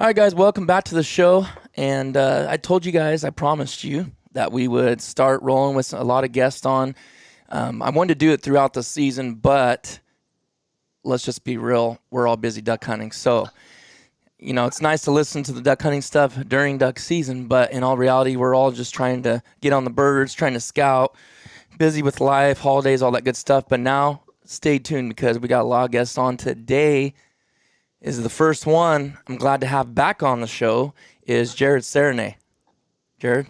All right, guys, welcome back to the show. And I told you guys, I promised you that we would start rolling with a lot of guests on. I wanted to do it throughout the season, but let's just be real. We're all busy duck hunting. So, it's nice to listen to the duck hunting stuff during duck season, but in all reality, we're all just trying to get on the birds, trying to scout, busy with life, holidays, all that good stuff. But now, stay tuned because we got a lot of guests on today. Is the first one I'm glad to have back on the show is Jared Serenae. Jared,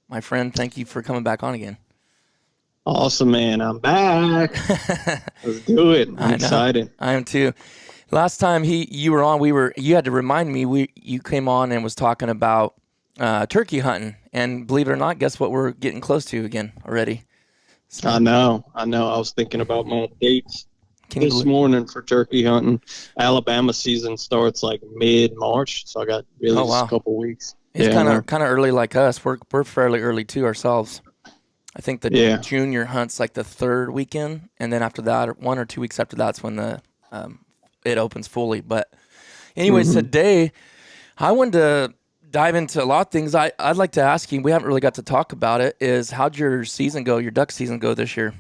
my friend, thank you for coming back on again. Awesome, man. I'm back. Let's do it. I'm excited. I am too. Last time you were on, you had to remind me, you came on and was talking about turkey hunting. And believe it or not, guess what we're getting close to again already? So, I know. I was thinking about my dates this morning for turkey hunting. Alabama season starts like mid-March, so I got really just a couple weeks. It's kind of early like us. We're fairly early too ourselves. I think the junior hunt's like the third weekend, and then after that, 1 or 2 weeks after that's when the it opens fully. But anyways, today I wanted to dive into a lot of things. I'd like to ask you, we haven't really got to talk about it, is how'd your season go, your duck season go this year?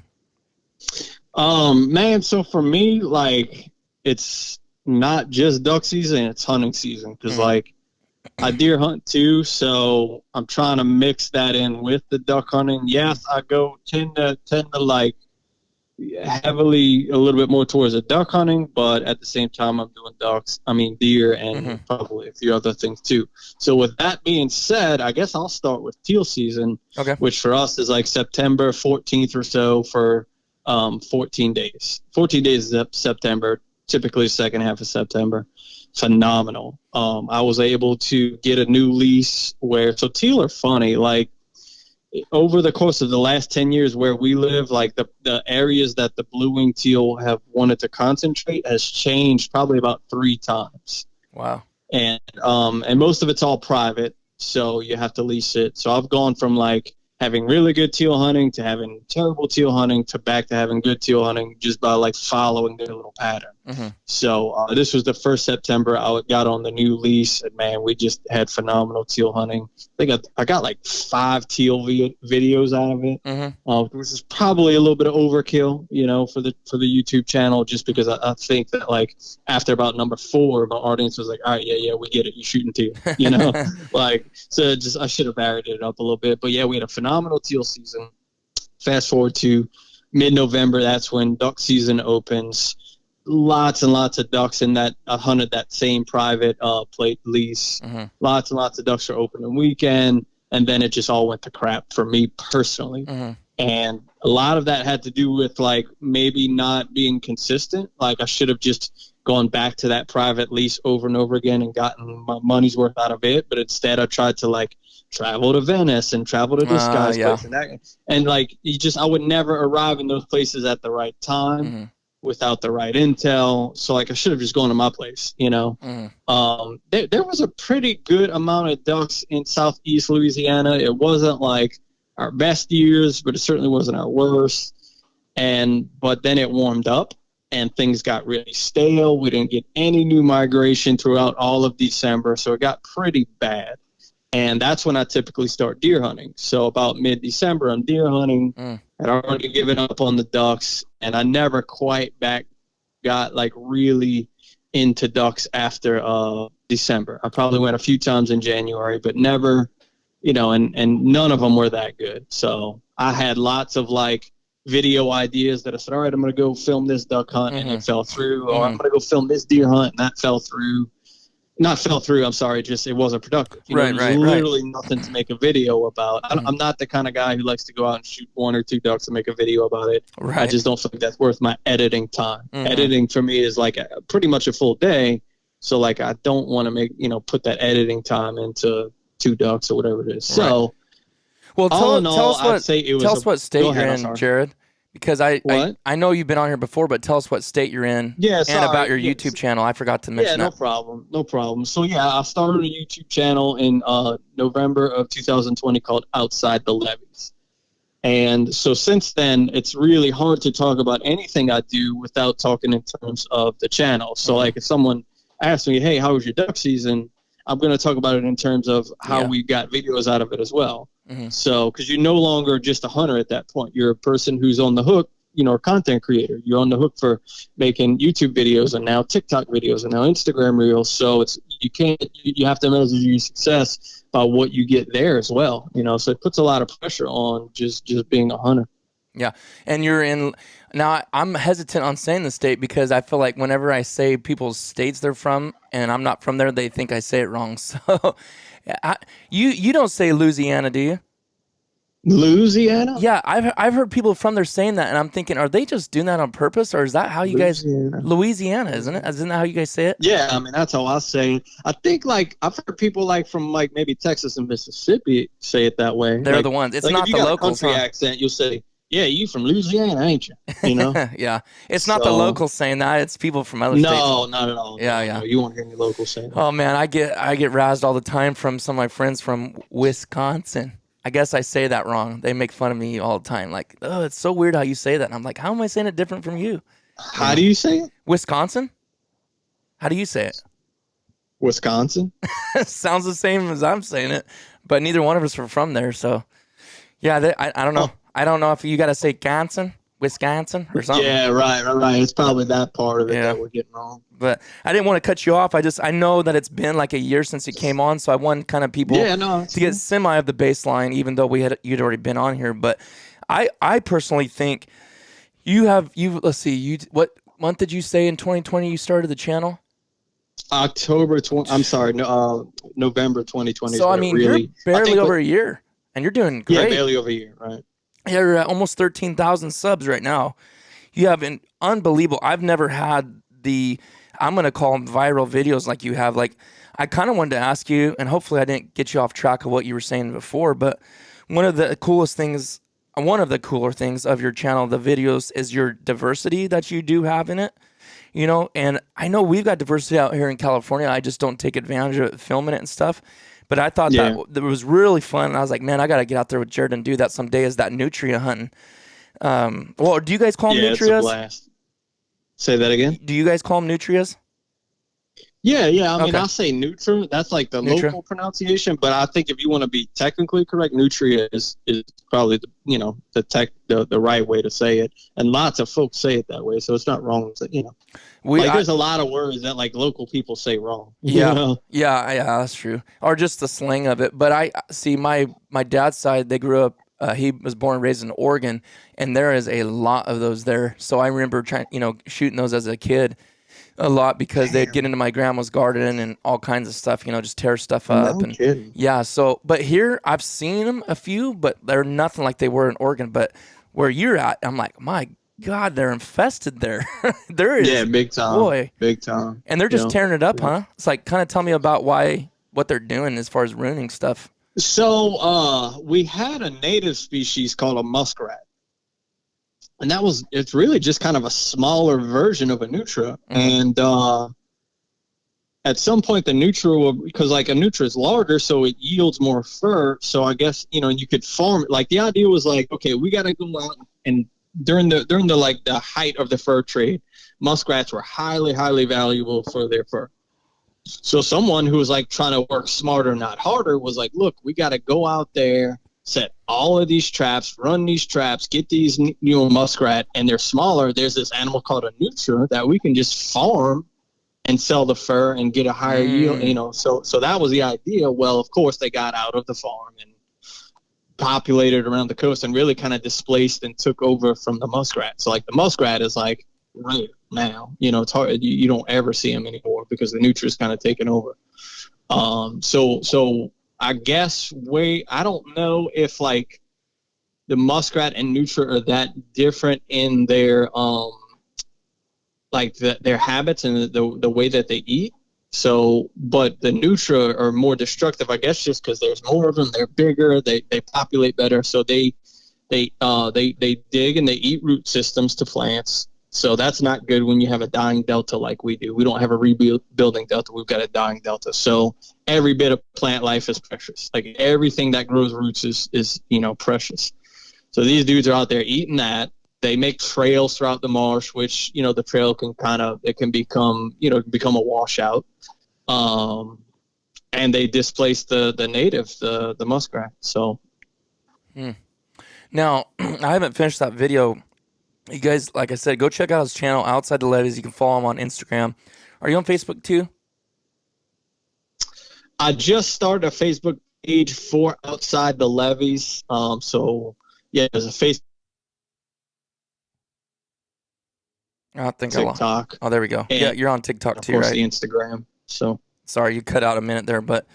Man, so for me, like, it's not just duck season, it's hunting season. Because, like, I deer hunt too, so I'm trying to mix that in with the duck hunting. Yes, I tend to like heavily a little bit more towards the duck hunting, but at the same time I'm doing deer and probably a few other things too. So with that being said, I guess I'll start with teal season, which for us is like September 14th or so for 14 days. 14 days of September, typically second half of September. Phenomenal. I was able to get a new lease so teal are funny. Like, over the course of the last 10 years where we live, like the areas that the blue-winged teal have wanted to concentrate has changed probably about 3 times. Wow. And most of it's all private, so you have to lease it. So I've gone from like having really good teal hunting to having terrible teal hunting to back to having good teal hunting just by like following their little pattern. So this was the first September I got on the new lease, and man, we just had phenomenal teal hunting. I got like 5 teal videos out of it, which is probably a little bit of overkill, for the YouTube channel, just because I think that like after about number 4, my audience was like, all right, yeah, we get it, you're shooting teal, like, so I should have varied it up a little bit. But yeah, we had a phenomenal teal season. Fast forward to mid-November, that's when duck season opens. Lots and lots of ducks in that. I hunted that same private plate lease. Lots and lots of ducks are open on weekend, and then it just all went to crap for me personally. And a lot of that had to do with like maybe not being consistent. Like, I should have just gone back to that private lease over and over again and gotten my money's worth out of it. But instead, I tried to like travel to Venice and travel to this guy's place and like I would never arrive in those places at the right time. Without the right intel. So like I should have just gone to my place, There was a pretty good amount of ducks in southeast Louisiana. It wasn't like our best years, but it certainly wasn't our worst. But then it warmed up and things got really stale. We didn't get any new migration throughout all of December, so it got pretty bad. And that's when I typically start deer hunting. So about mid-December, I'm deer hunting. I'd already given up on the ducks, and I never quite got like really into ducks after December. I probably went a few times in January, but never, and none of them were that good. So I had lots of like video ideas that I said, all right, I'm going to go film this duck hunt, and it fell through. Or I'm going to go film this deer hunt, and that fell through. Not fell through, I'm sorry, just it wasn't productive. There's literally nothing to make a video about. I'm not the kind of guy who likes to go out and shoot 1 or 2 ducks and make a video about it. I just don't think that's worth my editing time. Editing for me is like pretty much a full day. So like I don't want to put that editing time into 2 ducks or whatever it is. So, well, tell us what state you're in, Jared. Because I know you've been on here before, but tell us what state you're in and about your YouTube channel. I forgot to mention that. No problem. So, I started a YouTube channel in November of 2020 called Outside the Levees. And so since then, it's really hard to talk about anything I do without talking in terms of the channel. So, like, if someone asks me, hey, how was your duck season? I'm going to talk about it in terms of how we got videos out of it as well. So, because you're no longer just a hunter at that point. You're a person who's on the hook, you know, a content creator. You're on the hook for making YouTube videos and now TikTok videos and now Instagram reels. So you have to measure your success by what you get there as well. You know, so it puts a lot of pressure on just being a hunter. Yeah. And now I'm hesitant on saying the state because I feel like whenever I say people's states they're from and I'm not from there, they think I say it wrong. So you don't say Louisiana, do you? Louisiana? Yeah, I've heard people from there saying that, and I'm thinking, are they just doing that on purpose, or is that how you Louisiana, isn't it? Isn't that how you guys say it? Yeah, I mean that's how I say it. I think like I've heard people like from like maybe Texas and Mississippi say it that way. They're like, the ones. It's like not if you the got locals. A country accent, you'll say, "Yeah, you from Louisiana, ain't you?" You know? Yeah, it's not the locals saying that. It's people from other states. No, not at all. Yeah. No, you won't hear any locals saying that. Oh man, I get razzed all the time from some of my friends from Wisconsin. I guess I say that wrong. They make fun of me all the time. Like, oh, it's so weird how you say that. And I'm like, how am I saying it different from you? How do you say it? Wisconsin? How do you say it? Wisconsin? Sounds the same as I'm saying it, but neither one of us are from there. So, yeah, I don't know. Oh. I don't know if you got to say Wisconsin or something. Yeah, right. It's probably that part of it that we're getting wrong. But I didn't want to cut you off. I know that it's been like a year since you came on, so I want kind of people to get semi of the baseline, even though you'd already been on here. But I personally think let's see, what month did you say in 2020 you started the channel? November 2020. So I mean, you're barely over a year, and you're doing great. Yeah, barely over a year, right? You're at almost 13,000 subs right now. You have an unbelievable. I've never had I'm going to call them viral videos like you have. Like, I kind of wanted to ask you, and hopefully I didn't get you off track of what you were saying before, but one of the cooler things of your channel, the videos, is your diversity that you do have in it. You know, and I know we've got diversity out here in California. I just don't take advantage of it, filming it and stuff. But I thought that was really fun. And I was like, man, I got to get out there with Jared and do that someday, is that Nutria hunting. Well, do you guys call them Nutrias? It's a blast. Say that again? Do you guys call them Nutrias? Yeah. I mean, I say Nutria. That's like the local pronunciation. But I think if you want to be technically correct, Nutria is probably the right way to say it. And lots of folks say it that way, so it's not wrong. You know, there's a lot of words that like local people say wrong. Yeah, you know? yeah, that's true. Or just the slang of it. But I see my dad's side. They grew up. He was born and raised in Oregon, and there is a lot of those there. So I remember shooting those as a kid a lot because they'd get into my grandma's garden and all kinds of stuff, just tear stuff up. No kidding. Yeah, so, but here I've seen them a few, but they're nothing like they were in Oregon. But where you're at, I'm like, my God, they're infested there. There is. Yeah, big time. Boy. Big time. And they're just tearing it up, huh? It's like, kind of tell me about what they're doing as far as ruining stuff. So we had a native species called a muskrat. And it's really just kind of a smaller version of a Nutria. And at some point the Nutria because like a Nutria is larger, so it yields more fur. So I guess, you could farm it. Like the idea was like, okay, we got to go out and during the like the height of the fur trade, muskrats were highly, highly valuable for their fur. So someone who was like trying to work smarter, not harder, was like, look, we got to go out there, set all of these traps, run these traps, get these muskrat, and they're smaller. There's this animal called a Nutria that we can just farm and sell the fur and get a higher yield, So that was the idea. Well, of course, they got out of the farm and populated around the coast and really kind of displaced and took over from the muskrat. So like the muskrat is like rare now, it's hard. You don't ever see them anymore because the Nutria is kind of taken over. So I guess I don't know if like the muskrat and Nutria are that different in their their habits and the way that they eat. So, but the Nutria are more destructive, I guess, just because there's more of them. They're bigger. They populate better. So they dig and they eat root systems to plants. So that's not good when you have a dying delta like we do. We don't have a rebuilding delta. We've got a dying delta. So every bit of plant life is precious. Like everything that grows roots is precious. So these dudes are out there eating that. They make trails throughout the marsh, which, the trail can become a washout. and they displaced the native, the muskrat. So Now, I haven't finished that video. You guys, like I said, go check out his channel, Outside the Levees. You can follow him on Instagram. Are you on Facebook too? I just started a Facebook page for Outside the Levees. So yeah, there's a Facebook, I think TikTok. Oh, there we go. Yeah, you're on TikTok too, right? The Instagram. So sorry, you cut out a minute there, but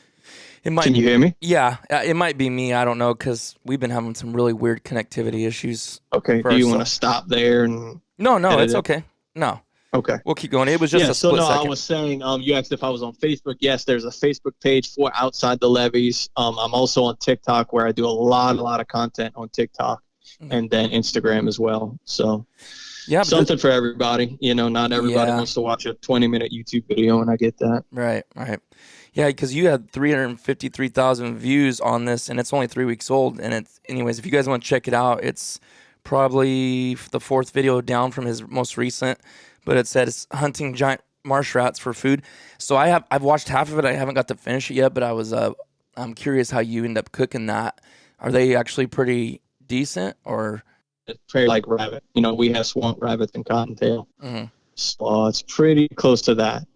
it might. Can you hear me? Yeah, it might be me. I don't know, because we've been having some really weird connectivity issues. Okay. Do you want to stop there and? No, it's okay. No. Okay. We'll keep going. It was just a split second. I was saying, you asked if I was on Facebook. Yes, there's a Facebook page for Outside the Levees. I'm also on TikTok, where I do a lot of content on TikTok, and then Instagram as well. So yeah, something for everybody. Not everybody wants to watch a 20-minute YouTube video, and I get that. Right. Yeah, because you had 353,000 views on this, and it's only 3 weeks old. And anyways, if you guys want to check it out, it's probably the 4th video down from his most recent. But it says hunting giant marsh rats for food. So I've watched half of it. I haven't got to finish it yet, but I'm curious how you end up cooking that. Are they actually pretty decent, or? It's pretty like rabbit. We have swamp rabbits and cottontail. Mm-hmm. So it's pretty close to that.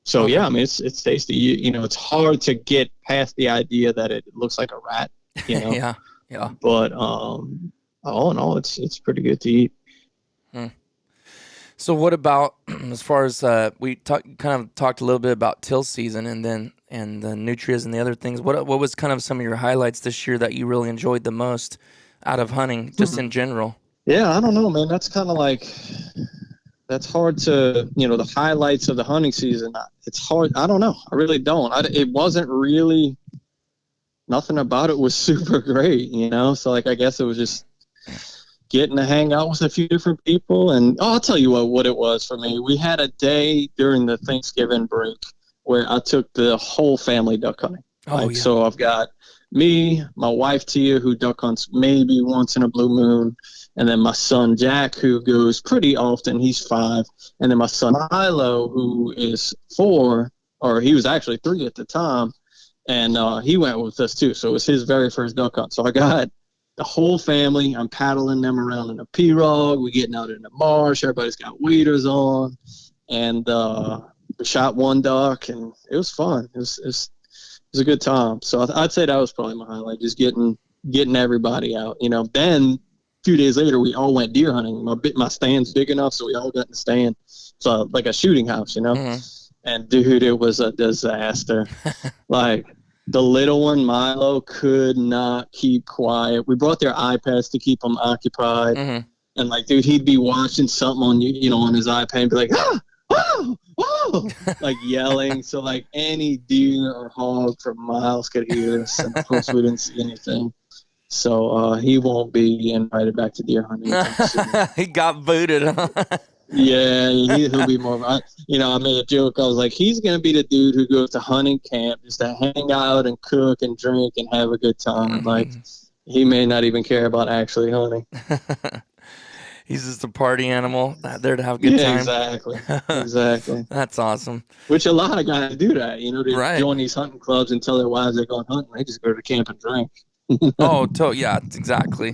So yeah, I mean it's tasty. It's hard to get past the idea that it looks like a rat. Yeah. But all in all, it's pretty good to eat. So what about as far as we kind of talked a little bit about Teal season and the Nutrias and the other things. What was kind of some of your highlights this year that you really enjoyed the most out of hunting, just in general? Yeah, I don't know, man. That's kind of like, that's hard to, the highlights of the hunting season. It's hard. I don't know. I really don't. It wasn't really, nothing about it was super great, So like, I guess it was just getting to hang out with a few different people. And I'll tell you what it was for me. We had a day during the Thanksgiving break where I took the whole family duck hunting. So I've got me, my wife Teal, who duck hunts maybe once in a blue moon, and then my son Jack, who goes pretty often. He's 5, and then my son Milo, who is 4, or he was actually 3 at the time, and he went with us too. So it was his very first duck hunt. So I got the whole family. I'm paddling them around in a pirogue. We're getting out in the marsh. Everybody's got waders on, and we shot one duck, and it was fun. It was a good time. So I'd say that was probably my highlight, just getting everybody out. Then a few days later, we all went deer hunting. My stand's big enough, so we all got in the stand. So like a shooting house, Mm-hmm. And dude, it was a disaster. Like, the little one, Milo, could not keep quiet. We brought their iPads to keep him occupied. Mm-hmm. And like, dude, he'd be watching something on on his iPad and be like, whoa, like yelling. So like any deer or hog for miles could hear us. And of course we didn't see anything. So he won't be invited back to deer hunting. He got booted, huh? Yeah, he'll be more. I made a joke. I was like, he's going to be the dude who goes to hunting camp just to hang out and cook and drink and have a good time. Mm-hmm. Like, he may not even care about actually hunting. He's just a party animal there to have a good time. Exactly. That's awesome. Which a lot of guys do that. They join these hunting clubs and tell their wives they're going hunting. They just go to camp and drink. Yeah, exactly.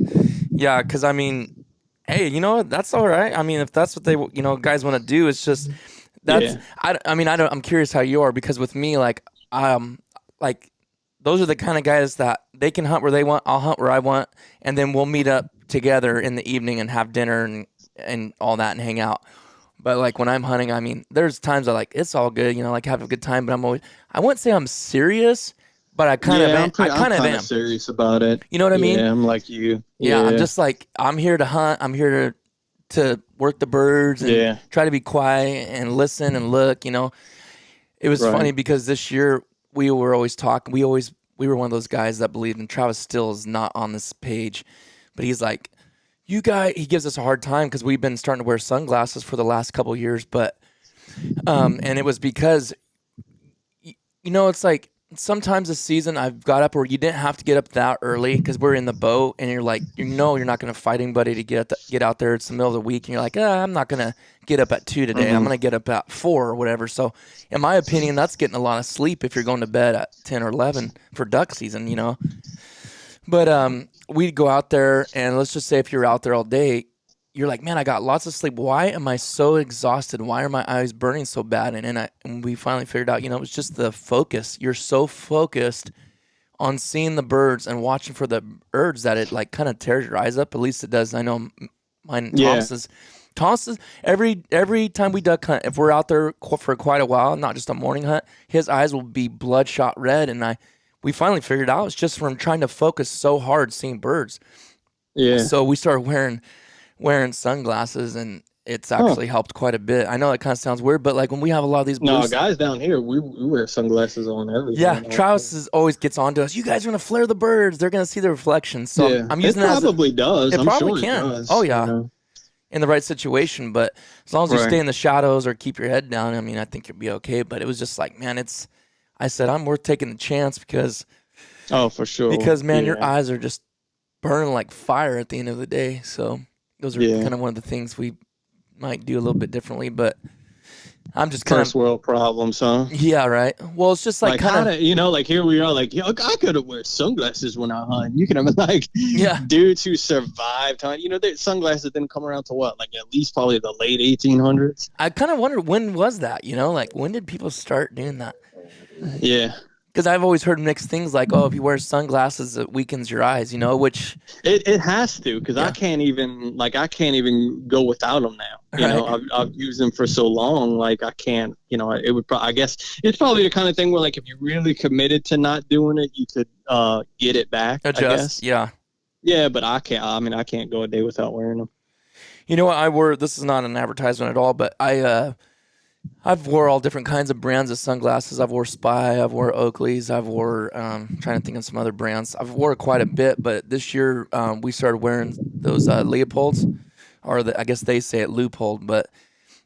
Yeah, because I mean, hey, that's all right. I mean, if that's what they guys want to do, it's just that's. Yeah. I'm curious how you are, because with me, like those are the kind of guys that they can hunt where they want. I'll hunt where I want, and then we'll meet up together in the evening and have dinner and all that and hang out. But like when I'm hunting, I mean, there's times it's all good, like have a good time. But I wouldn't say I'm serious, but I kind of am. I kind of am serious about it. You know what I mean? Yeah, I'm like you. Yeah, I'm just like, I'm here to hunt. I'm here to work the birds and try to be quiet and listen and look. It was funny because this year we were always talking. We were one of those guys that believed, and Travis still is not on this page, but he's like, he gives us a hard time because we've been starting to wear sunglasses for the last couple of years. But, and it was because, it's like sometimes this season I've got up where you didn't have to get up that early because we're in the boat and you're like, you're not going to fight anybody to get out there. It's the middle of the week and you're like, I'm not going to get up at 2 today. I'm going to get up at 4 or whatever. So in my opinion, that's getting a lot of sleep if you're going to bed at 10 or 11 for duck season, you know. But we'd go out there and let's just say if you're out there all day, you're like, man, I got lots of sleep. Why am I so exhausted? Why are my eyes burning so bad? And we finally figured out, you know, it's just the focus. You're so focused on seeing the birds and watching for the birds that it like kind of tears your eyes up. At least it does. I know mine. Thomas's every time we duck hunt, if we're out there for quite a while, not just a morning hunt, his eyes will be bloodshot red. And we finally figured out it's just from trying to focus so hard seeing birds. Yeah. So we started wearing sunglasses, and it's actually helped quite a bit. I know it kind of sounds weird, but like when we have a lot of these guys down here, we wear sunglasses on everything. Yeah, Travis always gets on to us. You guys are going to flare the birds. They're going to see the reflection. So yeah. I'm using it probably does. It I'm probably sure can. It does, oh, yeah. You know? In the right situation. But as long as you stay in the shadows or keep your head down, I mean, I think you'll be okay. But it was just like, man, I said, I'm worth taking the chance because. Oh, for sure. Because, man, your eyes are just burning like fire at the end of the day. So those are kind of one of the things we might do a little bit differently, but I'm just kind of first world problems, huh? Yeah, right. Well, it's just like kind of, you know, like here we are, like, I could have wear sunglasses when I hunt. You can have like, yeah, dudes who survived hunt. You know, their sunglasses didn't come around to what, like at least probably the late 1800s. I kind of wonder when was that? You know, like when did people start doing that? Yeah. Because I've always heard mixed things like, oh, if you wear sunglasses, it weakens your eyes, you know, which... It has to, because I can't even go without them now. You know, I've used them for so long, like I can't, you know, it would I guess it's probably the kind of thing where like if you really committed to not doing it, you could get it back, adjust, I guess. Yeah. Yeah, but I can't go a day without wearing them. You know what, this is not an advertisement at all, but I've wore all different kinds of brands of sunglasses. I've wore Spy, I've wore Oakleys, I've wore, trying to think of some other brands. I've wore quite a bit, but this year we started wearing those Leopolds, or I guess they say it Leupold, but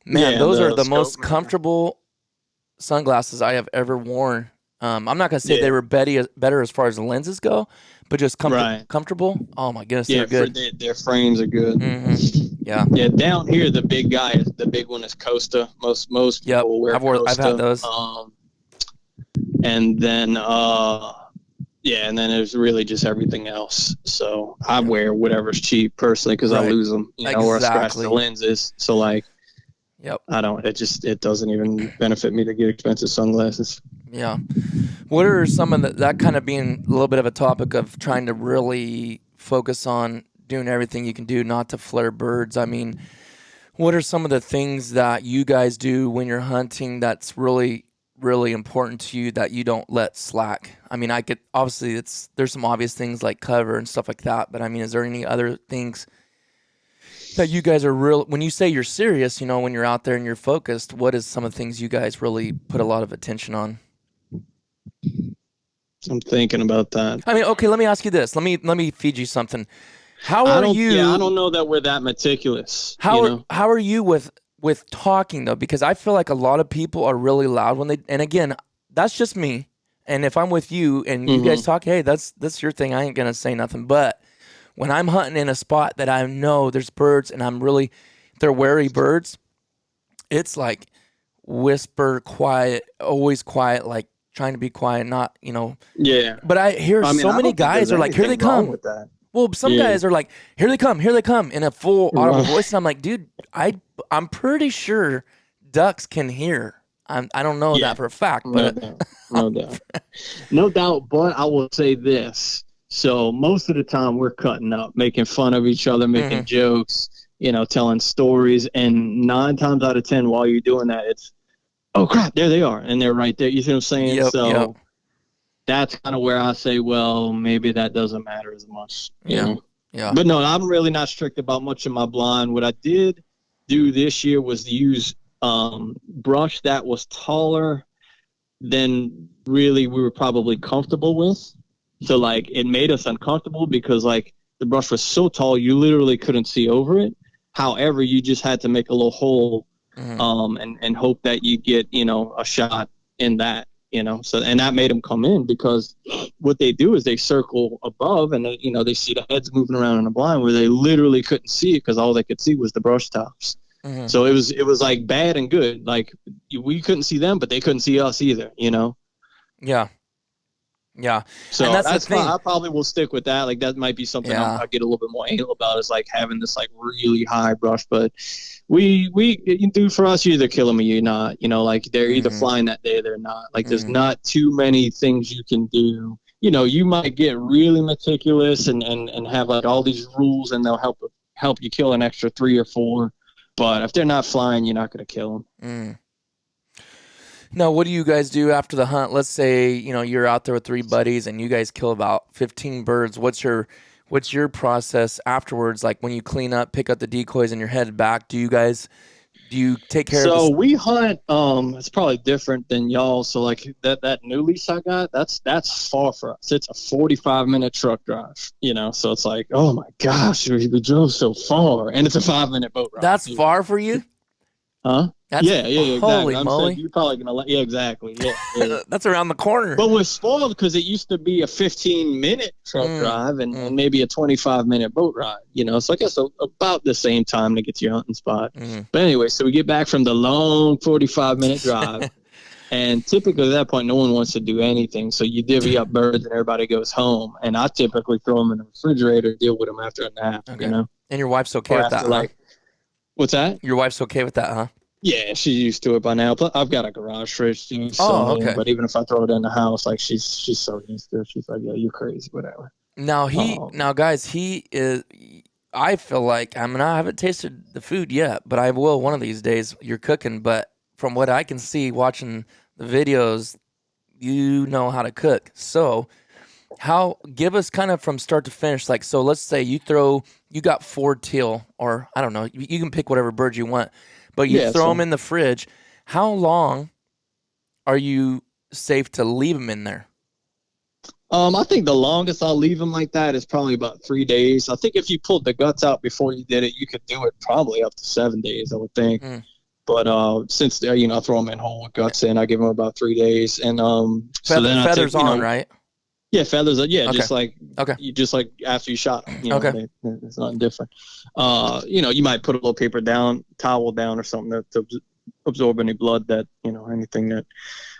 man, those are the most comfortable sunglasses I have ever worn. I'm not going to say they were better as far as the lenses go, but just comfortable. Oh my goodness, they're good. Their frames are good. Mm-hmm. Yeah. Yeah, down here the big one is Costa. Most people wear Costa. I've had those. And then and then there's really just everything else. So I wear whatever's cheap personally because I lose them, you know, or I scratch the lenses. So like, I don't. It doesn't even benefit me to get expensive sunglasses. Yeah. What are some of that kind of being a little bit of a topic of trying to really focus on doing everything you can do not to flare birds? I mean, what are some of the things that you guys do when you're hunting that's really, really important to you that you don't let slack? I mean, there's some obvious things like cover and stuff like that, but I mean, is there any other things that you guys are when you say you're serious, you know, when you're out there and you're focused, what is some of the things you guys really put a lot of attention on? I'm thinking about that. I mean, okay, let me ask you this. Let me feed you something. How are you? Yeah, I don't know that we're that meticulous. How are you with talking though? Because I feel like a lot of people are really loud when they. And again, that's just me. And if I'm with you and you guys talk, hey, that's your thing. I ain't gonna say nothing. But when I'm hunting in a spot that I know there's birds and they're wary birds, it's like whisper, quiet, always quiet, like trying to be quiet, not, you know. Yeah. But I hear so many guys are like, here they come. With that. Well, some guys are like, here they come, in a full audible voice. And I'm like, dude, I'm pretty sure ducks can hear. I don't know that for a fact, but no doubt. No doubt. But I will say this. So most of the time we're cutting up, making fun of each other, making jokes, you know, telling stories. And 9 times out of 10, while you're doing that, it's, oh crap, there they are. And they're right there. You see what I'm saying? That's kind of where I say, well, maybe that doesn't matter as much. You know? Yeah. But no, I'm really not strict about much of my blind. What I did do this year was to use brush that was taller than really we were probably comfortable with. So like it made us uncomfortable because like the brush was so tall you literally couldn't see over it. However, you just had to make a little hole and hope that you get, you know, a shot in that. So, and that made them come in, because what they do is they circle above, and they see the heads moving around in the blind where they literally couldn't see it because all they could see was the brush tops. Mm-hmm. So it was like bad and good. Like, we couldn't see them, but they couldn't see us either, Yeah. Yeah. So and that's the thing. I probably will stick with that. Like, that might be something I get a little bit more anal about, is like having this like really high brush. But we do, for us, you either kill them or you're not. Like, they're either flying that day or they're not. Like, there's not too many things you can do. You might get really meticulous and have like all these rules, and they'll help you kill an extra 3 or 4. But if they're not flying, you're not going to kill them. Now, what do you guys do after the hunt? Let's say, you're out there with 3 buddies and you guys kill about 15 birds. What's your process afterwards? Like, when you clean up, pick up the decoys, and you're headed back, do you take care of So we hunt, it's probably different than y'all. So like that new lease I got, that's far for us. It's a 45-minute truck drive, so it's like, oh my gosh, we drove so far, and it's a 5-minute boat ride. That's far for you? Huh? Yeah, exactly. Holy moly. You're probably going to exactly. Yeah. That's around the corner. But we're spoiled because it used to be a 15-minute truck drive and maybe a 25-minute boat ride, So I guess about the same time to get to your hunting spot. But anyway, so we get back from the long 45-minute drive, and typically at that point, no one wants to do anything. So you divvy up birds and everybody goes home. And I typically throw them in the refrigerator, deal with them after a nap, And your wife's okay with that, huh? What's that? Your wife's okay with that, huh? Yeah, she's used to it by now. But I've got a garage fridge too. So, okay. But even if I throw it in the house, like she's so used to it. She's like, yeah, you're crazy, whatever. Now guys, he is. I feel like I haven't tasted the food yet, but I will one of these days. You're cooking, but from what I can see watching the videos, you know how to cook. So, give us kind of from start to finish. Like, so let's say you got 4 teal, or I don't know, you can pick whatever bird you want. But you throw them in the fridge. How long are you safe to leave them in there? I think the longest I'll leave them like that is probably about 3 days. I think if you pulled the guts out before you did it, you could do it probably up to 7 days, I would think. But since I throw them in whole with guts in, I give them about 3 days. And so then feathers on, right? Yeah, feathers. Yeah, okay. just like after you shot them. It's nothing different. You might put a little paper towel down or something to absorb any blood that anything that.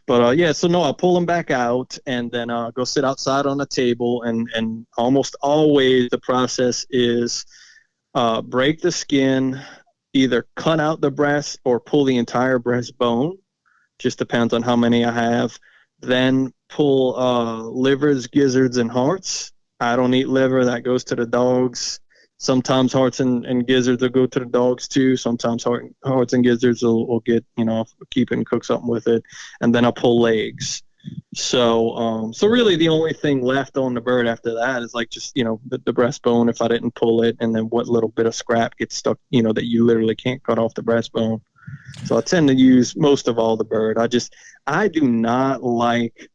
But so no, I'll pull them back out and then go sit outside on a table, and almost always the process is break the skin, either cut out the breast or pull the entire breastbone. Just depends on how many I have. Then pull livers, gizzards, and hearts. I don't eat liver. That goes to the dogs. Sometimes hearts and gizzards will go to the dogs too. Sometimes hearts and gizzards will get, keep it and cook something with it. And then I'll pull legs. So really the only thing left on the bird after that is like just, the breastbone if I didn't pull it. And then what little bit of scrap gets stuck, that you literally can't cut off the breastbone. So I tend to use most of all the bird. I do not like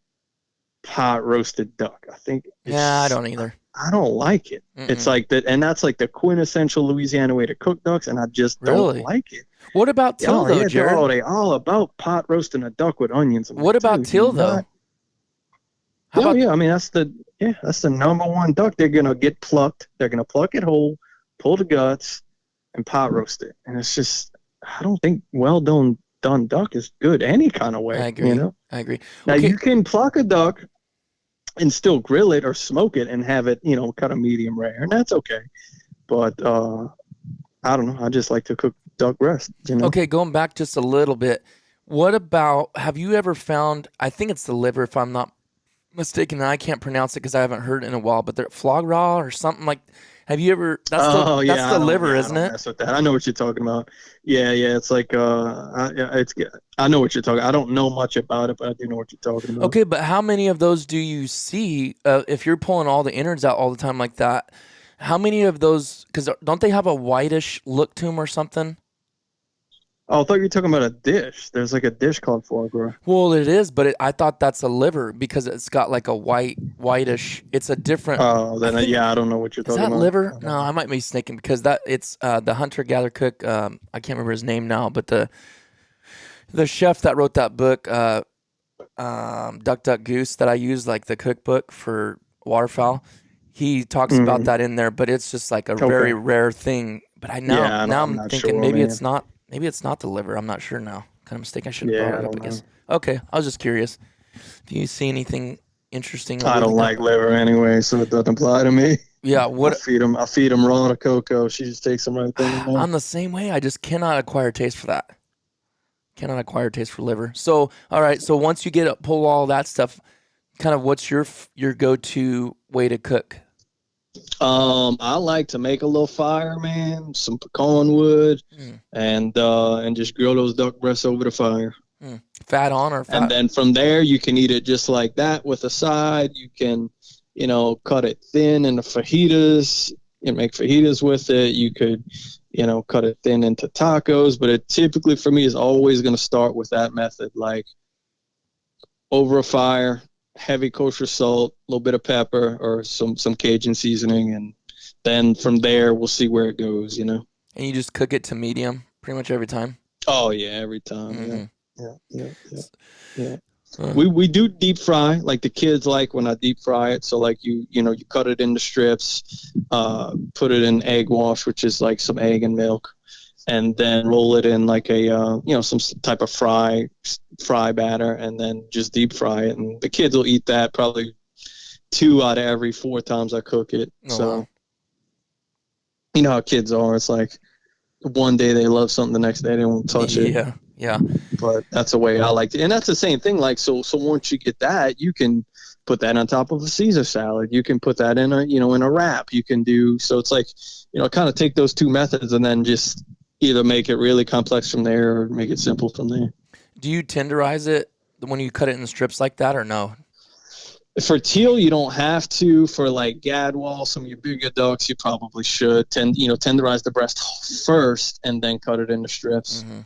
pot roasted duck. I think I don't either. I don't like it. It's like that, and that's like the quintessential Louisiana way to cook ducks, and I just don't like it. What about teal though, Jared? They all about pot roasting a duck with onions. What about teal though? I mean that's the number one duck. They're gonna get plucked. They're gonna pluck it whole, pull the guts, and pot roast it. And it's just, I don't think well done duck is good any kind of way. I agree. I agree. Now you can pluck a duck and still grill it or smoke it and have it, cut a medium rare, and that's okay. But I don't know. I just like to cook duck breast. Okay, going back just a little bit. What about? Have you ever found? I think it's the liver, if I'm not mistaken. And I can't pronounce it because I haven't heard it in a while. But they're foie gras or something like. Have you ever? That's the liver, isn't it? Mess with that. I know what you're talking about. Yeah. It's like I know what you're talking. I don't know much about it, but I do know what you're talking about. Okay, but how many of those do you see? If you're pulling all the innards out all the time like that, how many of those? Because don't they have a whitish look to them or something? Oh, I thought you were talking about a dish. There's like a dish called foie gras. Well, it is, but I thought that's a liver because it's got like a whitish. It's a different. Oh, then I don't know what you're talking about. Is that liver? No, I might be snaking because it's the hunter gatherer cook. I can't remember his name now, but the chef that wrote that book, Duck Duck Goose that I use, like the cookbook for waterfowl. He talks about that in there, but it's just like a very rare thing. But Yeah, I'm not thinking sure, maybe man. it's not the liver. I'm not sure now. Kind of mistake. I should have brought Yeah, I it up, I don't guess. know. Okay, I was just curious. Do you see anything interesting or I worth don't note? like liver anyway, so it doesn't apply to me. Yeah, I what feed them. I feed them raw to Coco. She just takes them right then and there. I'm the same way. I just cannot acquire taste for that. Cannot acquire taste for liver. So, all right. So once you pull all that stuff, kind of what's your go-to way to cook? I like to make a little fire, man. Some pecan wood, and just grill those duck breasts over the fire. Fat on or fat? And then from there, you can eat it just like that with a side. You can, cut it thin into fajitas and make fajitas with it. You could, cut it thin into tacos. But it typically for me is always going to start with that method, like over a fire, heavy kosher salt, a little bit of pepper or some Cajun seasoning. And then from there, we'll see where it goes, And you just cook it to medium pretty much every time? Oh, yeah, every time. Mm-hmm. Yeah. We do deep fry, like the kids like when I deep fry it. So like you cut it into strips, put it in egg wash, which is like some egg and milk, and then roll it in like a some type of fry batter, and then just deep fry it. And the kids will eat that probably 2 out of every 4 times I cook it. Wow. You know how kids are. It's like one day they love something, the next day they won't touch it. Yeah. But that's the way I like it. And that's the same thing. Like, so once you get that, you can put that on top of a Caesar salad. You can put that in a wrap. You can do, so it's like, kind of take those 2 methods and then just either make it really complex from there or make it simple from there. Do you tenderize it when you cut it in strips like that or no? For teal, you don't have to. For like gadwall, some of your bigger ducks, you probably should tenderize the breast first and then cut it into strips. Mm-hmm.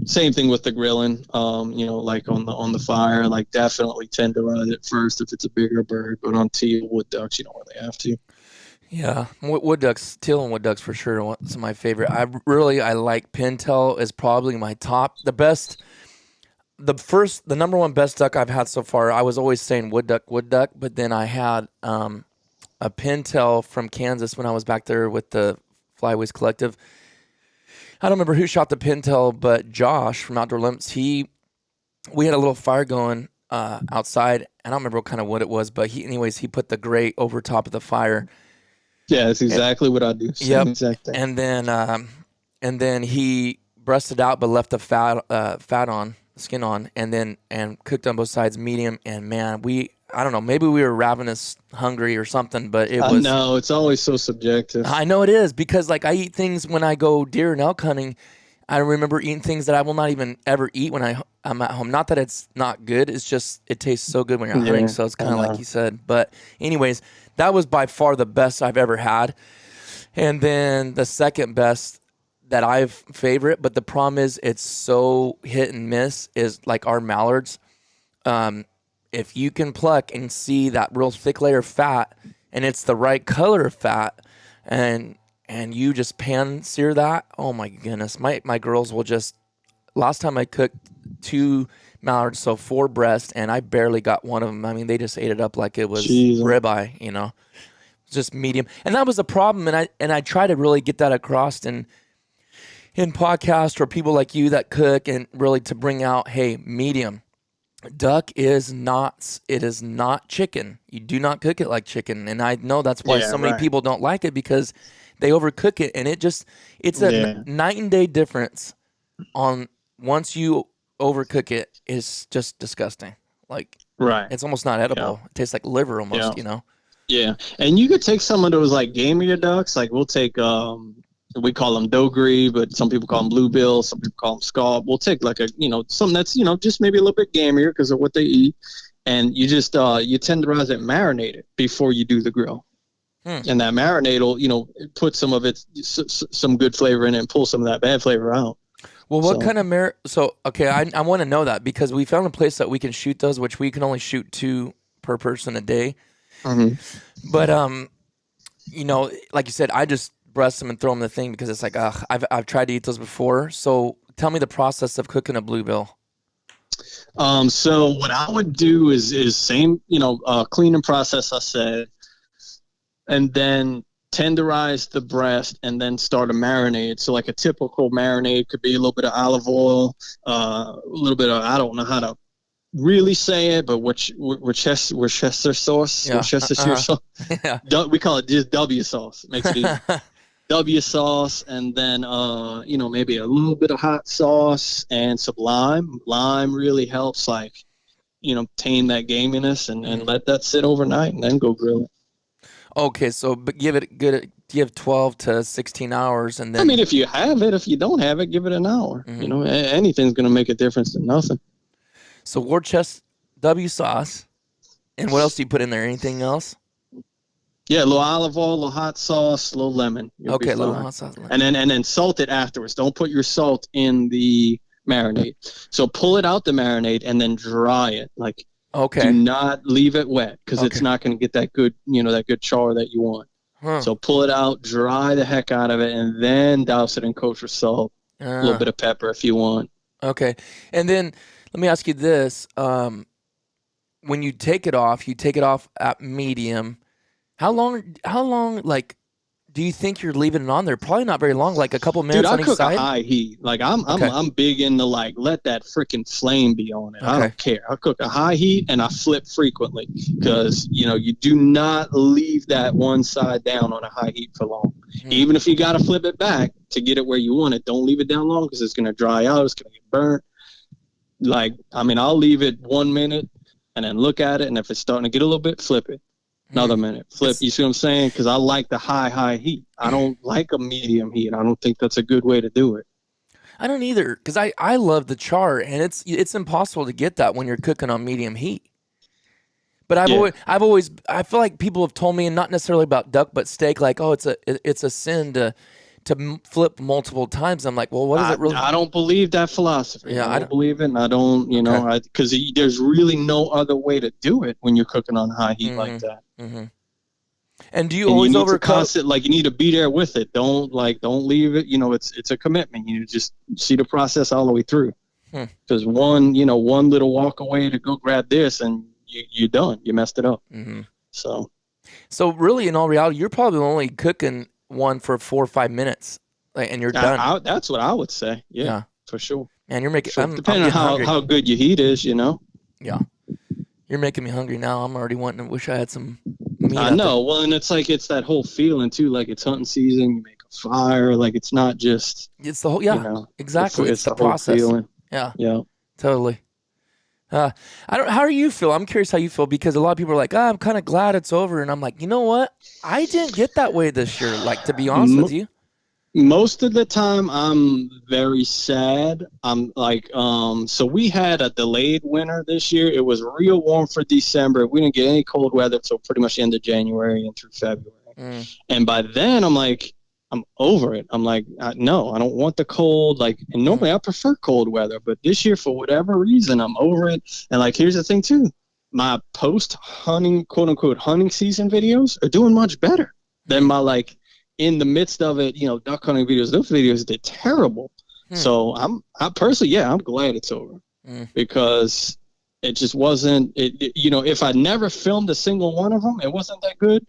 Same thing with the grilling, like on the fire, like definitely tenderize it first if it's a bigger bird. But on teal, wood ducks, you don't really have to. Yeah, wood ducks, teal and wood ducks for sure. It's my favorite. I like pintail is probably my top, the best. The number one best duck I've had so far. I was always saying wood duck, but then I had a pintail from Kansas when I was back there with the Flyways Collective. I don't remember who shot the pintail, but Josh from Outdoor Limits, we had a little fire going outside. I don't remember what kind of wood it was, but he put the grate over top of the fire. Yeah, that's exactly what I do. Same exact thing. And then he breasted out, but left the skin on, and cooked on both sides medium. And man, I don't know, maybe we were ravenous hungry or something, but it was. No, it's always so subjective. I know it is, because like I eat things when I go deer and elk hunting. I remember eating things that I will not even ever eat when I'm at home. Not that it's not good. It's just it tastes so good when you're hunting. So it's kind of like you said. But anyways, that was by far the best I've ever had. And then the second best that I've favorite, but the problem is it's so hit and miss, is like our mallards. If you can pluck and see that real thick layer of fat, and it's the right color of fat, and you just pan sear that, oh my goodness, my girls will just. Last time I cooked 2 mallards, so 4 breasts, and I barely got one of them. I mean, they just ate it up like it was ribeye, just medium. And that was a problem, and I try to really get that across in podcasts or people like you that cook, and really to bring out, hey, medium. Duck is not chicken. You do not cook it like chicken. And I know that's why so many people don't like it, because they overcook it, and it's a night and day difference on once you overcook it. Is just disgusting. Like, it's almost not edible. It tastes like liver almost, Yeah. And you could take some of those like gamier ducks. Like we'll take we call them dogrie, but some people call them bluebell, some people call them scaup. We'll take like something that's, just maybe a little bit gamier because of what they eat. And you just, you tenderize it, marinate it before you do the grill. And that marinade will, put some of it, some good flavor in it and pull some of that bad flavor out. Well, what kind of okay, I want to know that, because we found a place that we can shoot those, which we can only shoot 2 per person a day. Mm-hmm. But, like you said, I just breast them and throw them in the thing, because it's like, I've tried to eat those before. So tell me the process of cooking a bluebell. So what I would do is same, cleaning process I said, and then tenderize the breast and then start a marinade. So like a typical marinade could be a little bit of olive oil, a little bit of, I don't know how to really say it, but Worcester sauce, Yeah. Worcestershire sauce. Yeah. We call it just W sauce. It makes it easy. W sauce, and then maybe a little bit of hot sauce and some lime. Lime really helps, like, tame that gaminess and let that sit overnight and then go grill it. Okay, so but give 12 to 16 hours, and then. I mean, if you have it, if you don't have it, give it an hour. Anything's gonna make a difference to nothing. So Worcester W sauce, and what else do you put in there? Anything else? Yeah, a little olive oil, a little hot sauce, a little lemon. Okay, a little hot sauce, lemon. And then salt it afterwards. Don't put your salt in the marinade. So pull it out the marinade and then dry it. Like, do not leave it wet, because it's not going to get that good, that good char that you want. So pull it out, dry the heck out of it, and then douse it in kosher salt, a little bit of pepper if you want. Okay, and then let me ask you this: when you take it off at medium. How long, like, do you think you're leaving it on there? Probably not very long, like a couple minutes on each side. Dude, I cook a high heat. Like, I'm big into, like, let that freaking flame be on it. I don't care. I cook a high heat and I flip frequently, because, you do not leave that one side down on a high heat for long. Even if you got to flip it back to get it where you want it, don't leave it down long, because it's going to dry out. It's going to get burnt. Like, I mean, I'll leave it 1 minute and then look at it, and if it's starting to get a little bit, flip it. Another minute, flip. You see what I'm saying? Because I like the high heat. I don't like a medium heat. I don't think that's a good way to do it. I don't either, because I love the char, and it's impossible to get that when you're cooking on medium heat. But I've always I feel like people have told me, and not necessarily about duck, but steak, like, oh, it's a sin to flip multiple times. I'm like, well, what is it really? I don't believe that philosophy. Yeah, I don't believe it, and I don't, because there's really no other way to do it when you're cooking on high heat like that. Mm-hmm. And do you always overcook? Like, you need to be there with it. Don't leave it. It's a commitment. You just see the process all the way through. Because one little walk away to go grab this, and you're done. You messed it up. So really, in all reality, you're probably only cooking one for 4 or 5 minutes, and you're done. That's what I would say. Yeah, for sure. And you're making depending on how good your heat is, Yeah, you're making me hungry now. I'm already wanting to wish I had some meat. I know. Well, and it's that whole feeling too. Like, it's hunting season. You make a fire. Like, it's not just. It's the whole. Exactly. It's the process. Feeling. Yeah. Totally. How do you feel? I'm curious how you feel, because a lot of people are like, I'm kind of glad it's over, and I'm like, you know what? I didn't get that way this year. Like, to be honest with you. Most of the time, I'm very sad. I'm like, so we had a delayed winter this year. It was real warm for December. We didn't get any cold weather until pretty much the end of January and through February. And by then, I'm like, I'm over it. I'm like, no, I don't want the cold. Like, and normally I prefer cold weather, but this year, for whatever reason, I'm over it. And, like, here's the thing too. My post-hunting, quote-unquote, hunting season videos are doing much better than my, like, in the midst of it, duck hunting videos. Those videos did terrible. So I'm glad it's over, because it just wasn't. If I never filmed a single one of them, it wasn't that good,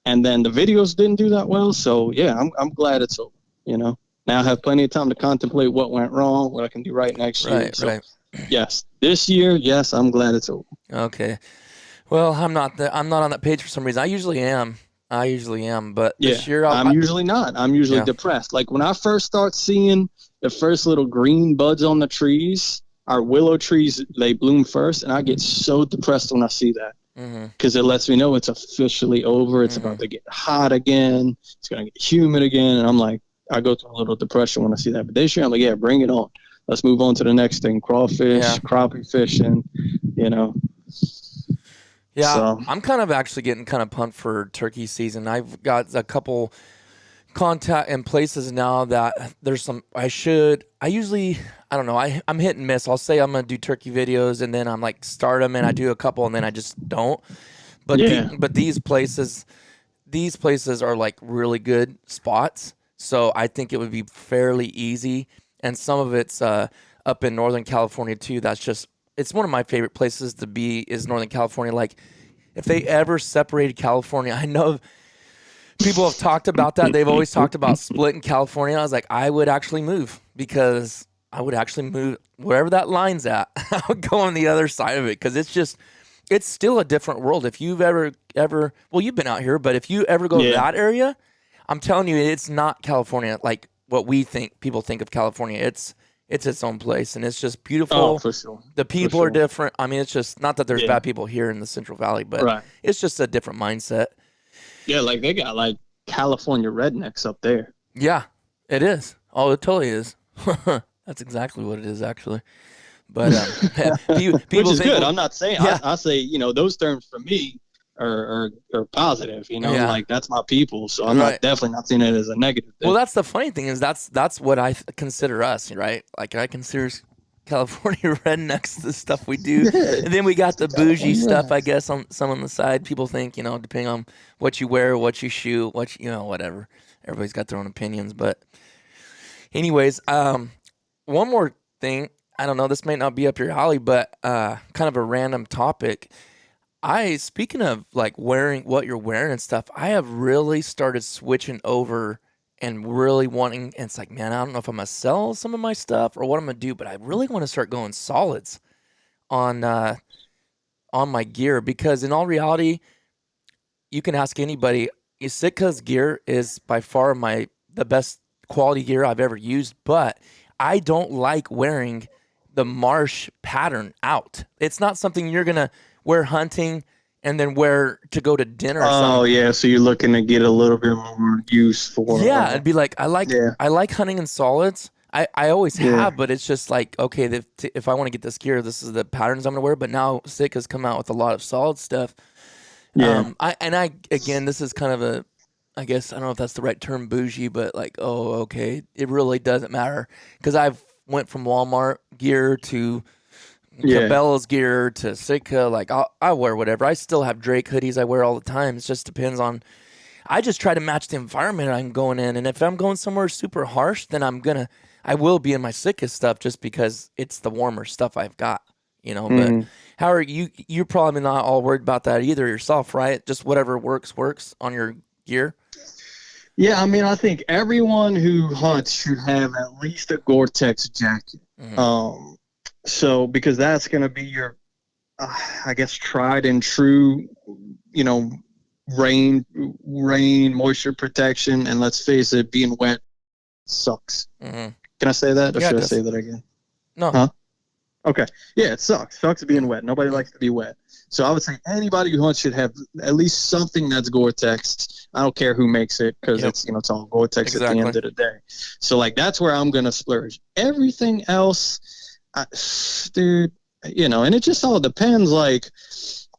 and then the videos didn't do that well. So yeah, I'm glad it's over. Now I have plenty of time to contemplate what went wrong, what I can do right next year. Right. Yes, this year, yes, I'm glad it's over. Okay. Well, I'm not on that page for some reason. I usually am, but this year I'm usually not. I'm usually depressed. Like, when I first start seeing the first little green buds on the trees, our willow trees, they bloom first, and I get so depressed when I see that, because it lets me know it's officially over. It's about to get hot again. It's going to get humid again, and I'm like, I go through a little depression when I see that. But this year, I'm like, yeah, bring it on. Let's move on to the next thing: crawfish, crappie fishing. Yeah, so. I'm kind of actually getting kind of pumped for turkey season. I've got a couple contact in places now that there's some I usually, I don't know, I'm hit and miss. I'll say I'm going to do turkey videos, and then I'm like start them and I do a couple and then I just don't. But but these places are like really good spots. So I think it would be fairly easy. And some of it's up in Northern California too. That's just, it's one of my favorite places to be is Northern California. Like, if they ever separated California, I know people have talked about that. They've always talked about splitting California. I was like, I would actually move, because I would actually move wherever that line's at. I would go on the other side of it, because it's still a different world. If you've ever, well, you've been out here, but if you ever go to that area, I'm telling you, it's not California like what people think of California. It's its own place, and it's just beautiful. Oh, for sure. The people are different. I mean, it's just not that there's bad people here in the Central Valley, but it's just a different mindset. Yeah, like they got like California rednecks up there. Yeah, it is. Oh, it totally is. That's exactly what it is, actually. But people which is think, good. I'm not saying. I say, those terms for me are positive. Like that's my people. So I'm definitely not seeing it as a negative thing. Well, that's the funny thing is that's what I consider us, right? Like I consider California rednecks the stuff we do, and then we got the bougie stuff, I guess, on the side. People think, depending on what you wear, what you shoot, whatever. Everybody's got their own opinions, but anyways, one more thing. I don't know, this may not be up your alley, but kind of a random topic. Speaking of like wearing what you're wearing and stuff, I have really started switching over and really wanting, and it's like, man, I don't know if I'm going to sell some of my stuff or what I'm going to do, but I really want to start going solids on my gear, because in all reality, you can ask anybody, Sitka's gear is by far the best quality gear I've ever used, but I don't like wearing the marsh pattern out. It's not something you're going to wear hunting and then wear to go to dinner or something. Oh, yeah, so you're looking to get a little bit more use for... Yeah, it'd be like, I like hunting in solids. I always have, but it's just like, okay, if I want to get this gear, this is the patterns I'm going to wear, but now Sitka's come out with a lot of solid stuff. Yeah. Again, this is kind of I guess, I don't know if that's the right term, bougie, but like, okay, it really doesn't matter, because I've went from Walmart gear to Cabela's gear to Sitka. Like I wear whatever. I still have Drake hoodies I wear all the time. It just depends on. I just try to match the environment I'm going in, and if I'm going somewhere super harsh, then I will be in my Sitka stuff just because it's the warmer stuff I've got. But how are you? You're probably not all worried about that either yourself, right? Just whatever works on your gear. Yeah, I mean, I think everyone who hunts should have at least a Gore-Tex jacket. Mm-hmm. So, because that's going to be your, I guess, tried and true, rain, moisture protection. And let's face it, being wet sucks. Mm-hmm. Can I say that? Or should I say that again? No. Huh? Okay. Yeah, it sucks. Sucks being wet. Nobody likes to be wet. So I would say anybody who hunts should have at least something that's Gore-Tex. I don't care who makes it, because it's all Gore-Tex at the end of the day. So like that's where I'm gonna splurge. Everything else, dude, and it just all depends. Like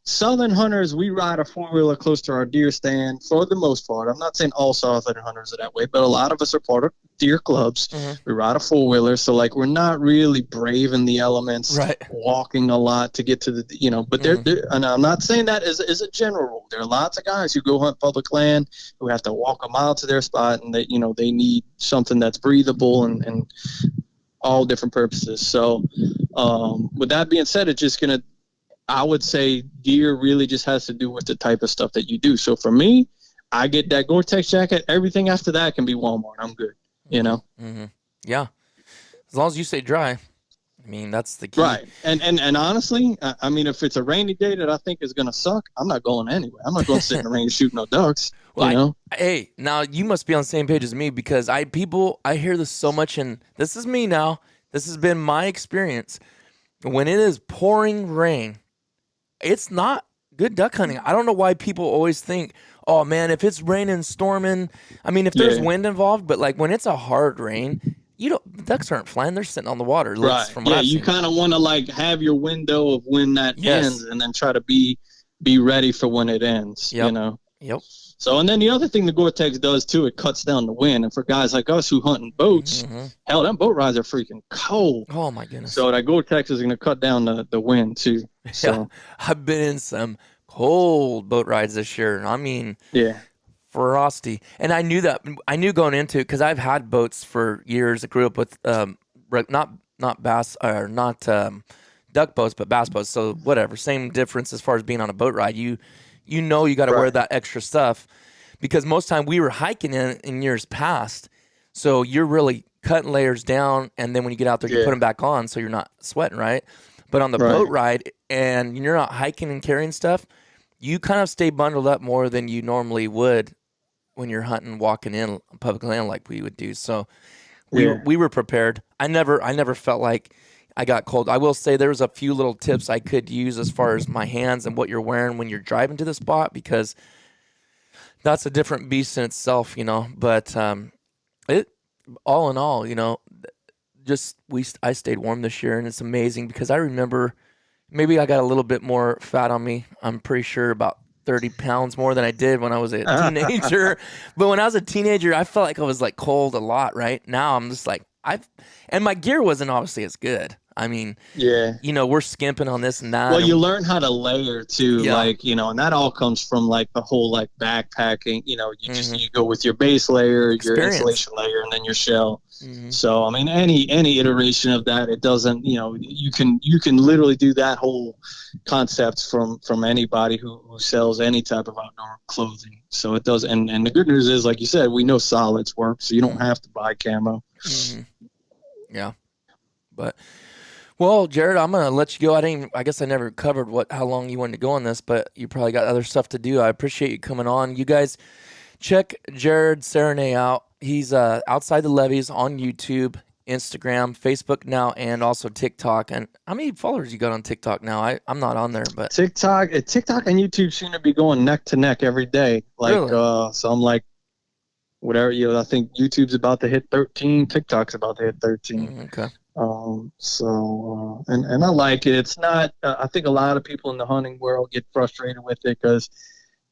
Southern hunters, we ride a 4-wheeler close to our deer stand for the most part. I'm not saying all Southern hunters are that way, but a lot of us are part of deer clubs. Mm-hmm. We ride a 4-wheeler, so like we're not really brave in the elements, walking a lot to get to the, but and I'm not saying that as a general rule. There are lots of guys who go hunt public land who have to walk a mile to their spot, and they need something that's breathable and all different purposes. So with that being said, it's just going to, I would say gear really just has to do with the type of stuff that you do. So for me, I get that Gore-Tex jacket. Everything after that can be Walmart. I'm good, Mm-hmm. Yeah. As long as you stay dry. I mean, that's the key. Right. And honestly, I mean, if it's a rainy day that I think is going to suck, I'm not going anywhere. I'm not going to sit in the rain and shoot no ducks. Well, hey, now you must be on the same page as me, because I hear this so much, and this is me now. This has been my experience. When it is pouring rain, it's not good duck hunting. I don't know why people always think, oh man, if it's raining, storming, I mean, if there's wind involved, but like when it's a hard rain, the ducks aren't flying; they're sitting on the water. Right. From what I've you kind of want to like have your window of when that ends, and then try to be ready for when it ends. Yep. So, and then the other thing the Gore-Tex does too, it cuts down the wind. And for guys like us who hunt in boats, hell, them boat rides are freaking cold. Oh my goodness! So that Gore-Tex is going to cut down the wind too. So. Yeah, I've been in some cold boat rides this year. I mean, ferocity. And I knew going into it, because I've had boats for years. I grew up with not bass or not duck boats, but bass boats. So whatever, same difference as far as being on a boat ride. You know you got to wear that extra stuff because most time we were hiking in years past. So you're really cutting layers down, and then when you get out there, you put them back on, so you're not sweating, right? But on the boat ride, and you're not hiking and carrying stuff, you kind of stay bundled up more than you normally would when you're hunting, walking in public land like we would do. So we were prepared. I never felt like I got cold. I will say there was a few little tips I could use as far as my hands and what you're wearing when you're driving to the spot, because that's a different beast in itself, you know. But it all in all, you know, I stayed warm this year, and it's amazing because I remember maybe I got a little bit more fat on me. I'm pretty sure about 30 pounds more than I did when I was a teenager. But when I was a teenager, I felt like I was like cold a lot. Right now, I'm just like and my gear wasn't obviously as good. I mean, you know, we're skimping on this and that. Well, you learn how to layer too, like, you know, and that all comes from like the whole like backpacking. You know, you just you go with your base layer, your insulation layer, and then your shell. So I mean, any iteration of that, it doesn't, you know, you can literally do that whole concept from anybody who sells any type of outdoor clothing. So it does, and the good news is, like you said, we know solids work, so you don't have to buy camo. Yeah, but. Well, Jared, I'm gonna let you go. I guess I never covered how long you wanted to go on this, but you probably got other stuff to do. I appreciate you coming on. You guys check Jared Serenae out. He's Outside the Levees on YouTube, Instagram, Facebook now, and also TikTok. And how many followers you got on TikTok now? I'm not on there, but TikTok and YouTube seem to be going neck to neck every day. Like, really? So I'm like, whatever, you know, I think YouTube's about to hit 13, TikTok's about to hit 13. Okay. And I like it. It's not, I think a lot of people in the hunting world get frustrated with it because,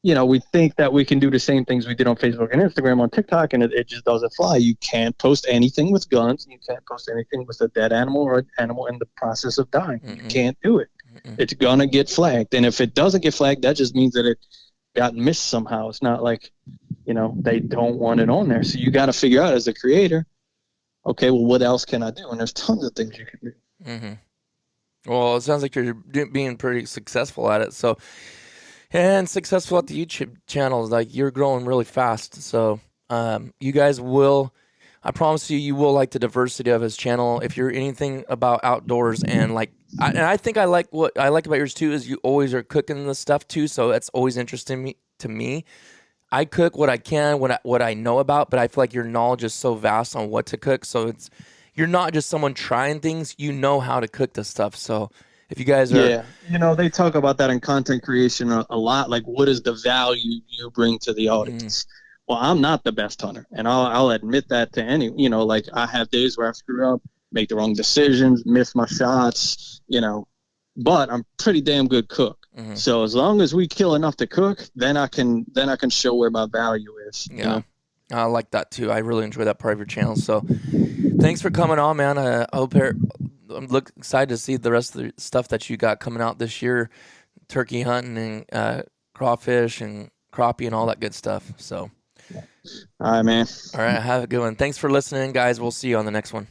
you know, we think that we can do the same things we did on Facebook and Instagram on TikTok, and it just doesn't fly. You can't post anything with guns. You can't post anything with a dead animal or an animal in the process of dying. You can't do it. It's going to get flagged. And if it doesn't get flagged, that just means that it got missed somehow. It's not like, you know, they don't want it on there. So you got to figure out as a creator, okay, well, what else can I do? And there's tons of things you can do. Well, it sounds like you're being pretty successful at it. So, and successful at the YouTube channel. Like, you're growing really fast. So, you guys will, I promise you will like the diversity of his channel. If you're anything about outdoors and like, I think I like what I like about yours too is you always are cooking the stuff too. So that's always interesting to me. I cook what I can, what I know about, but I feel like your knowledge is so vast on what to cook. So you're not just someone trying things, you know how to cook the stuff. So if you guys are... Yeah, you know, they talk about that in content creation a lot. Like, what is the value you bring to the audience? Well, I'm not the best hunter, and I'll admit that to any, you know, like I have days where I screw up, make the wrong decisions, miss my shots, you know, but I'm pretty damn good cook. So as long as we kill enough to cook, then I can show where my value is. Yeah, you know? I like that too. I really enjoy that part of your channel. So thanks for coming on, man. I'm excited to see the rest of the stuff that you got coming out this year, turkey hunting and crawfish and crappie and all that good stuff. So, all right, man. All right, have a good one. Thanks for listening, guys. We'll see you on the next one.